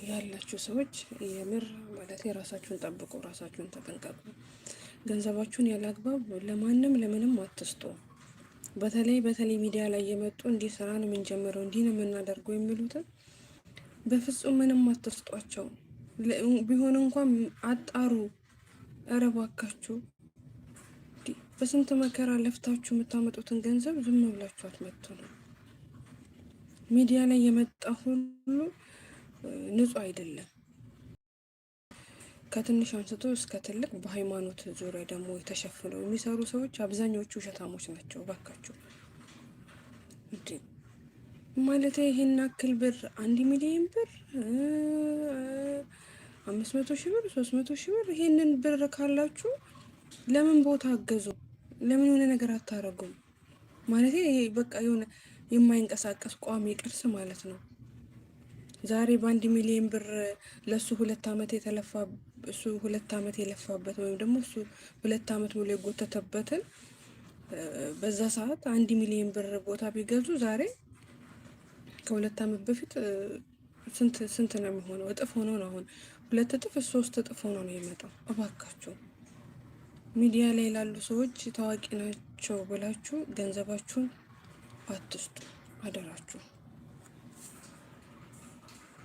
ያላችሁ ሰዎች የምር ማለት የራሳችሁን ጠብቁ፣ ራሳችሁን ተጠንቀቁ። ገንዘባችሁን ያላግባብ ለማንም ለምንም አትስጡ። በተለይ ሚዲያ ላይ የመጡ እንዲህ ስራ ነው የምንጀምረው እንዲህ ነው የምናደርገው የሚሉትን በፍጹም ምንም አትስጧቸው። ቢሆን እንኳን አጣሩ። ኧረ እባካችሁ በስንት መከራ ለፍታችሁ የምታመጡትን ገንዘብ ዝም ብላችሁ አትመጡ ነው። ሚዲያ ላይ የመጣ ሁሉ ንጹህ አይደለም። ከትንሽ አንስቶ እስከ ትልቅ በሃይማኖት ዙሪያ ደግሞ የተሸፈነው የሚሰሩ ሰዎች አብዛኞቹ ውሸታሞች ናቸው። እባካችሁ ማለት ይሄን አክል ብር 1 ሚሊዮን ብር 500,000 ብር 300,000 ብር ይሄንን ብር ካላችሁ ለምን ቦታ አገዙ? ለምን የሆነ ነገር አታረጉም? ማለት ይሄ በቃ የሆነ የማይንቀሳቀስ ቋሚ ቅርስ ማለት ነው። ዛሬ በ1 ሚሊዮን ብር ለሱ 2 ዓመት የተለፋ እሱ 2 ዓመት የለፋበት ወይም ደግሞ እሱ 2 ዓመት ሙሉ የጎተተበትን በዛ ሰዓት 1 ሚሊዮን ብር ቦታ ቢገዙ ዛሬ ከ2 ዓመት በፊት ስንት ነው የሚሆነው? እጥፍ ሆኖ ነው አሁን 2 እጥፍ 3 እጥፍ ሆኖ ነው የመጣው። እባካችሁ ሚዲያ ላይ ላሉ ሰዎች ታዋቂ ናቸው ብላችሁ ገንዘባችሁን አትስጡ፣ አደራችሁ።